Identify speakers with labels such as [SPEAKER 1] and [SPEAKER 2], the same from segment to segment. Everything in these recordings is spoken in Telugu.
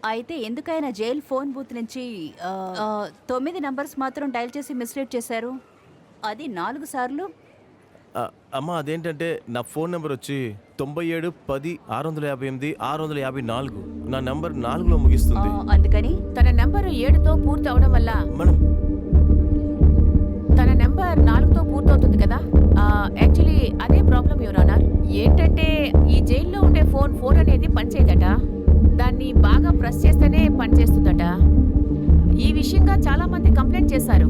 [SPEAKER 1] అయితే ఎందుకైనా జైల్ ఫోన్ బూత్ నుంచి 9 నంబర్స్ మాత్రం డయల్ చేసి మిస్లీడ్ చేశారు? అది 4 సార్లు.
[SPEAKER 2] అమ్మా అదేంటంటే నా ఫోన్ నెంబర్ వచ్చి 97 10 658 654. నా నెంబర్ 4లో ముగిస్తుంది.
[SPEAKER 1] అందుకని
[SPEAKER 3] తన నెంబర్ 7తో పూర్తి అవడం వల్ల
[SPEAKER 2] మేడం
[SPEAKER 3] తన నెంబర్ 4తో పూర్తవుతుంది కదా. యాక్చువల్లీ అదే ప్రాబ్లం యువర్ ఆనర్. ఏంటంటే ఈ జైల్లో ఉండే ఫోన్ అనేది పనిచేయదట. దాన్ని బాగా ప్రెస్ చేస్తేనే పనిచేస్తుందట. ఈ విషయంగా చాలా మంది కంప్లైంట్ చేశారు.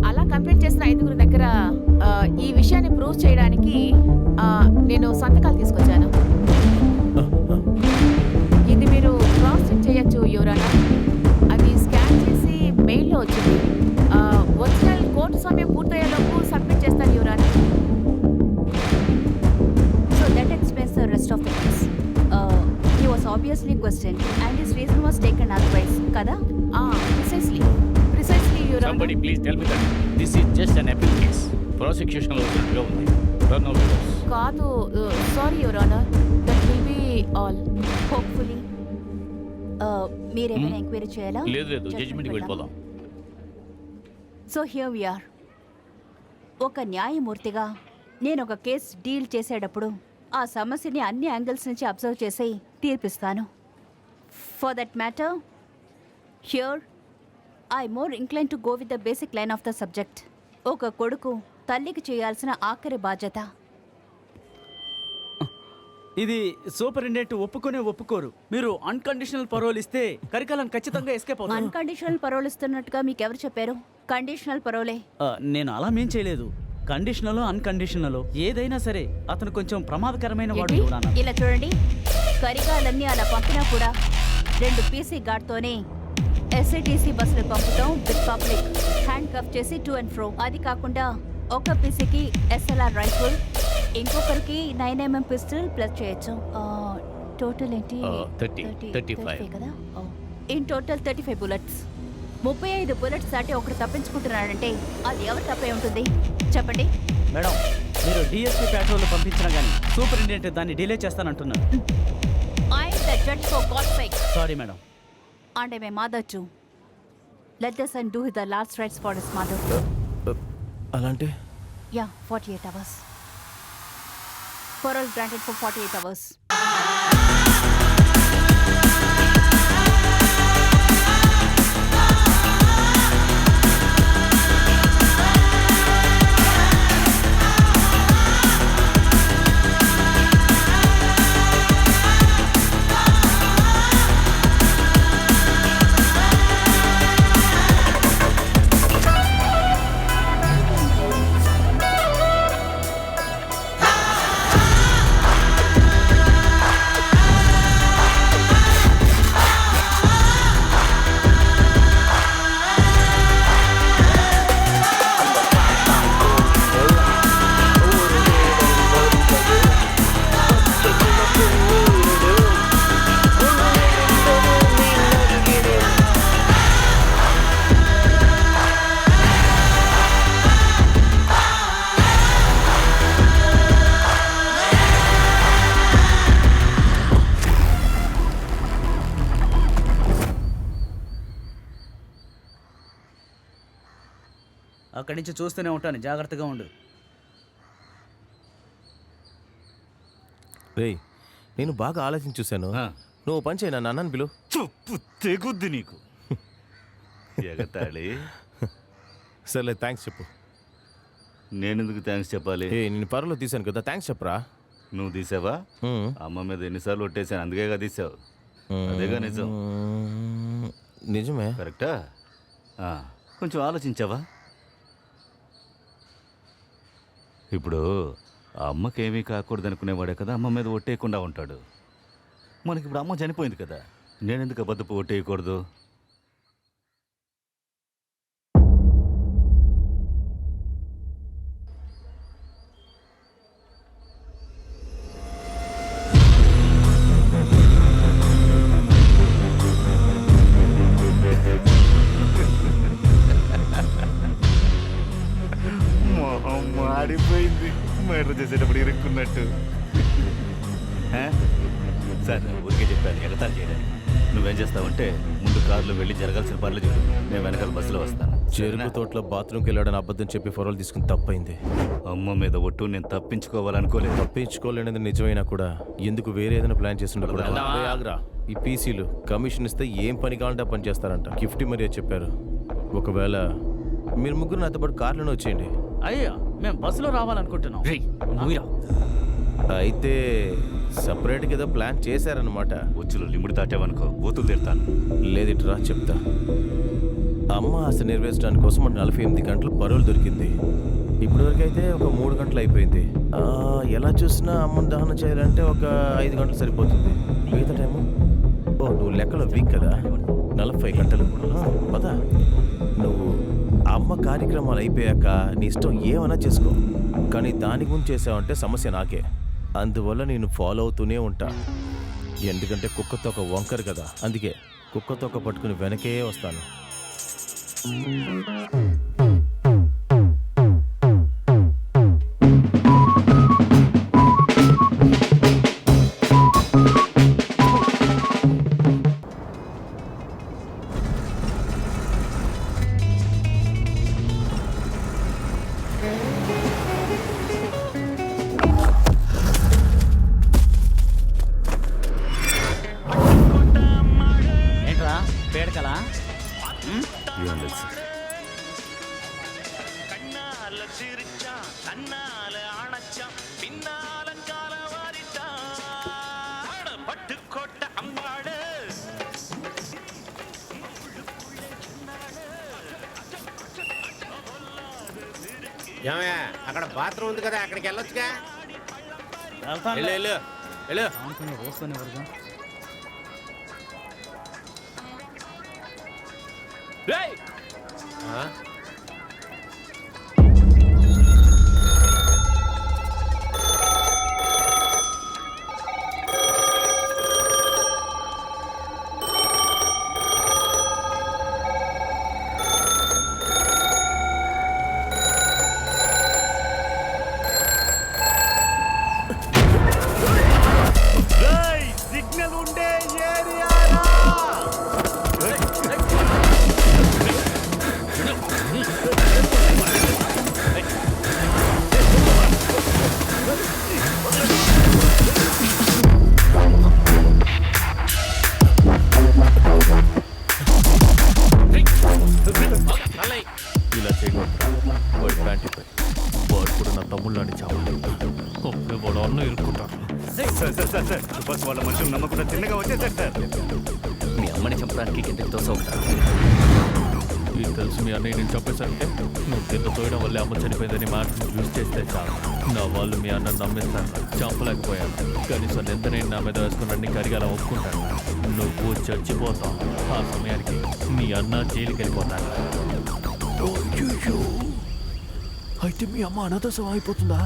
[SPEAKER 3] అలా కంప్లైంట్ చేసిన 5 దగ్గర ఈ విషయాన్ని ప్రూవ్ చేయడానికి నేను సంతకాలు తీసుకొచ్చాను. ఇది మీరు క్రాస్ చెక్ చేయొచ్చు యువర్ ఆనర్. అది స్కాన్ చేసి మెయిల్లో వచ్చింది. ఒరిజినల్ కోర్టు సమయం పూర్తయ్యేలోపు సబ్మిట్ చేస్తాను your honour.
[SPEAKER 1] So that explains the rest of the case. He was obviously question and his reason was taken otherwise కదా?
[SPEAKER 3] Precisely your honour.
[SPEAKER 4] Somebody please tell me that this is just an appeal case. Prosecution లో ఉన్నట్టుగా ఉంది. Turn over yours.
[SPEAKER 3] కాదు, sorry your honour. That will be all.
[SPEAKER 1] Hopefully మీరేమైనా ఎంక్వైరీ చేయాలా?
[SPEAKER 4] లేదు జడ్జిమెంట్కి వెళ్ళిపోదాం.
[SPEAKER 1] So here we are. ఒక న్యాయమూర్తిగా నేను ఒక కేసు డీల్ చేసేటప్పుడు ఆ సమస్యని అన్ని యాంగిల్స్ నుంచి అబ్జర్వ్ చేసి తీర్పిస్తాను. For that matter here I more incline to go with the basic line of the subject. ఒక కొడుకు తల్లికి చేయాల్సిన ఆఖరి బాధ్యత.
[SPEAKER 5] ఇది సూపరింటెండెంట్ ఒప్పుకోరు. మీరు అన్కండిషనల్ పరోల్ ఇస్తే కరికాలం ఖచ్చితంగా ఎస్కేప్ అవుతారు.
[SPEAKER 1] అన్కండిషనల్ పరోల్ ఇస్తున్నట్టుగా మీకు ఎవరు చెప్పారు? కండిషనల్ పరోలే.
[SPEAKER 5] నేను అలా మేం చేయలేదు. కండిషనల్ అన్కండిషనల్ ఏదైనా సరే అతను కొంచెం ప్రమాదకరమైన వాడు.
[SPEAKER 1] ఇలా చూడండి, కరికాలన్నీ అలా పంపినా కూడా 2 పీసీ గార్డ్తోనే ఎస్ఐటీసీ బస్సులు పంపుతాం విత్ పబ్లిక్. హ్యాండ్ కఫ్ చేసి టు అండ్ ఫ్రో. అది కాకుండా ఒక పీసీకి ఎస్ఎల్ఆర్ రైఫిల్, ఇంకొకరికి 9mm పిస్టల్ ప్లస్ చేయొచ్చు. టోటల్ ఏంటి?
[SPEAKER 4] 35
[SPEAKER 1] కదా. In total 35 bullets. 35 బుల్లెట్స్ దాటి ఒకరు తప్పించుకుంటున్నాడంటే అది ఎవరు తప్పై ఉంటుంది చెప్పండి.
[SPEAKER 5] మేడం, మీరు డిఎస్పీ పెట్రోల్ పంపించినా కానీ సూపరింటెండెంట్ దాన్ని డిలే చేస్తానంటున్నారు.
[SPEAKER 1] I am the judge for God's sake.
[SPEAKER 5] Sorry madam.
[SPEAKER 1] And I may mother too. Let the son do the last rites for his mother.
[SPEAKER 2] అలాంటి?
[SPEAKER 1] Yeah, 48 hours. Parole granted for 48 hours.
[SPEAKER 5] అక్కడి నుంచి చూస్తూనే ఉంటాను, జాగ్రత్తగా ఉండు.
[SPEAKER 2] రేయ్, నేను బాగా ఆలోచించి చూశాను. నువ్వు పని చేయి, నా అన్నని పిలు.
[SPEAKER 6] చెప్పు తెగుద్ది నీకు ఎగతాళి.
[SPEAKER 2] సర్లే, థ్యాంక్స్ చెప్పు.
[SPEAKER 6] నేనెందుకు థ్యాంక్స్ చెప్పాలి?
[SPEAKER 2] నేను పరులో తీశాను కదా, థ్యాంక్స్ చెప్పరా.
[SPEAKER 6] నువ్వు తీసావా? అమ్మ మీద ఎన్నిసార్లు ఒట్టేసాను, అందుకేగా తీసావు. అదేగా నిజం.
[SPEAKER 2] నిజమే.
[SPEAKER 6] కరెక్టా? కొంచెం ఆలోచించావా? ఇప్పుడు ఆ అమ్మకేమీ కాకూడదు అనుకునేవాడే కదా అమ్మ మీద ఒట్టేయకుండా ఉంటాడు. మనకి ఇప్పుడు అమ్మ చనిపోయింది కదా, నేనెందుకు అబద్ధపు ఒట్టేయకూడదు? మాడిపోయింది, మర్డర్ చేసేటప్పుడు ఇరుక్కున్నట్టు. సార్ ఊరికే చెప్పాను ఎగతాళి చేయడానికి. నువ్వేం చేస్తావంటే ముందు కారులో వెళ్ళి జరగాల్సిన పనులు చూడు, నేను వెనకాల బస్సులో వస్తాను.
[SPEAKER 2] చెరుకు తోటలో బాత్రూమ్కి వెళ్ళాడని అబద్ధం చెప్పి ఫోటోలు తీసుకుని తప్పైంది.
[SPEAKER 6] అమ్మ మీద ఒట్టు నేను తప్పించుకోవాలనుకోలేదు.
[SPEAKER 2] తప్పించుకోలేనిది నిజమైనా కూడా ఎందుకు వేరే ఏదైనా ప్లాన్ చేసి ఉండకూడదు? రే ఆగ్రా, ఈ పీసీలు కమిషన్ ఇస్తే ఏం పని కావాలంటే పని చేస్తారంట. గిఫ్ట్ మరీ చెప్పారు. ఒకవేళ మీరు ముగ్గురు నాతో పాటు కార్లోనే వచ్చేయండి.
[SPEAKER 5] అయ్యా మేము బస్సులో రావాలనుకుంటున్నాం.
[SPEAKER 2] అయితే సపరేట్గా ఏదో ప్లాన్ చేశారనమాట.
[SPEAKER 6] వచ్చులో లిమిట్ దాటావనుకో బూతులు తిడతాను.
[SPEAKER 2] లేదిట్రా చెప్తా. అమ్మ ఆశ నెరవేర్చడానికి కోసం మన 48 గంటలు పరోలు దొరికింది. ఇప్పటివరకు అయితే ఒక 3 గంటలు అయిపోయింది. ఎలా చూసినా అమ్మని దహనం చేయాలంటే ఒక 5 గంటలు సరిపోతుంది. మిగతా టైము నువ్వు లెక్కలో వీక్ కదా, 40 గంటలు. పద, నువ్వు అమ్మ కార్యక్రమాలు అయిపోయాక నీ ఇష్టం ఏమైనా చేసుకో, కానీ దాని గురించి చేసావంటే సమస్య నాకే. అందువల్ల నేను ఫాలో అవుతూనే ఉంటా. ఎందుకంటే కుక్కతో ఒక వంకరు కదా, అందుకే కుక్కతో ఒక పట్టుకుని వెనకే వస్తాను.
[SPEAKER 5] ఏంట్రా పేడకలా?
[SPEAKER 6] ఏం తెలుసు?
[SPEAKER 7] ఏమయ్యా అక్కడ బాత్రూమ్ ఉంది కదా, అక్కడికి వెళ్ళొచ్చుగా.
[SPEAKER 2] వెళ్ళు వెళ్ళు వెళ్ళు.
[SPEAKER 5] వస్తాను వరగా.
[SPEAKER 7] ఆ?
[SPEAKER 2] సిగ్నల్ ఉండే ఏరియా. ఇలా చేయకూడదు. వాడి ప్యాంట్ ఇప్పి వాడు కూడా నా తమ్ముళ్ళు అని చావాలి. వాడు అన్న ఇరుక్కుంటాను.
[SPEAKER 6] సార్ బస్ వాళ్ళ మనుషులు నమ్మకుండా తిన్నగా వచ్చేసారు సార్.
[SPEAKER 5] మీ అమ్మని చంపడానికి కిందకి తోసవుతా.
[SPEAKER 2] ఇది తెలుసు మీ అన్నయ్య నేను చంపేసరికి నువ్వు కింద తోయడం వల్లే అమ్మ చనిపోయిందని మాట యూజ్ చేస్తే చాలు. నా వాళ్ళు మీ అన్న నమ్మేస్తాను, చంపలేకపోయాను. కనీసం ఎంత నేను నా మీద వేసుకున్నాన్ని కరిగాల ఒప్పుకుంటాను. నువ్వు చచ్చిపోతావు. ఆ సమయానికి మీ అన్న జైలుకి వెళ్ళిపోతాను. అయితే మీ అమ్మ అనాథసం అయిపోతుందా?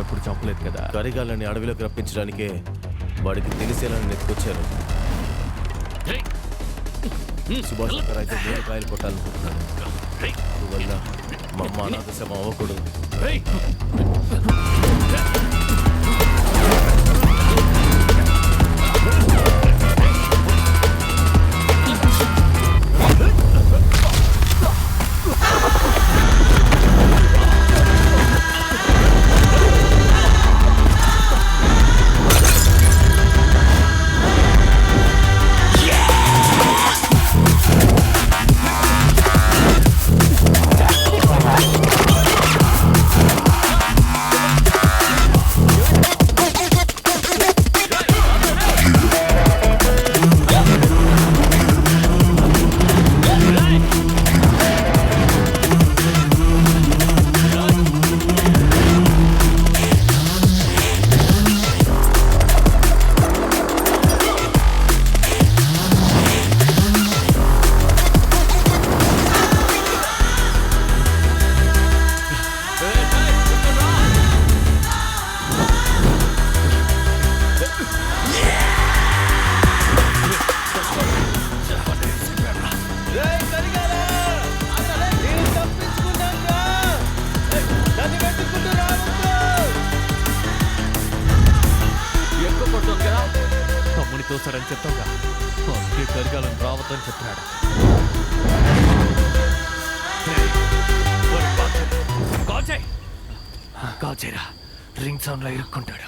[SPEAKER 2] ఎప్పుడు చంపలేదు కదా. కరిగాలని అడవిలోకి రప్పించడానికే వాడికి తెలిసేలా ఎత్తుకొచ్చారు. సుభాష్ చంద్ర అయితే నేను కాయలు కొట్టాలనుకుంటున్నాను. అందువల్ల మా అమ్మ అనాథసం అవ్వకూడదు.
[SPEAKER 8] తోసారని చెప్తావుగా, అందుకే కరికాలం రావద్దని చెప్తున్నాడు. కాల్ చేయరా, రింగ్ సౌండ్ లో ఇరుక్కుంటాడు.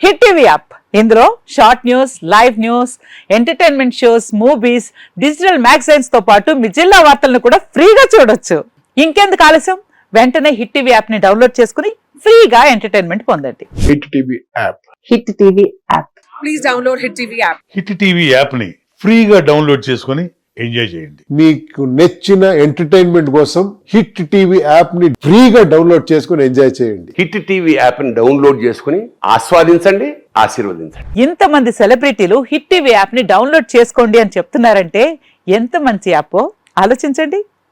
[SPEAKER 9] హిట్ టీవీ యాప్, ఇందులో short news, live news, entertainment shows, movies, digital magazines తో పాటు మీ జిల్లా వార్తలను కూడా ఫ్రీగా చూడొచ్చు. ఇంకెందుకు ఆలస్యం, వెంటనే హిట్ టీవీ యాప్ ని డౌన్లోడ్ చేసుకుని ఫ్రీగా ఎంటర్టైన్మెంట్ పొందండి.
[SPEAKER 10] Hit TV app.
[SPEAKER 9] Hit TV app.
[SPEAKER 11] Please download hit TV app.
[SPEAKER 10] Hit TV app ని ఫ్రీగా డౌన్లోడ్ చేసుకుని ఎంజాయ్ చేయండి.
[SPEAKER 12] మీకు నచ్చిన ఎంటర్టైన్మెంట్ కోసం హిట్ టీవీ యాప్ ని ఫ్రీగా డౌన్లోడ్ చేసుకుని ఎంజాయ్ చేయండి.
[SPEAKER 7] హిట్ టీవీ యాప్ ని డౌన్లోడ్ చేసుకుని ఆస్వాదించండి, ఆశీర్వదించండి.
[SPEAKER 9] ఇంతమంది సెలబ్రిటీలు హిట్ టీవీ యాప్ ని డౌన్లోడ్ చేసుకోండి అని చెప్తున్నారంటే ఎంత మంచి యాప్ ఆలోచించండి.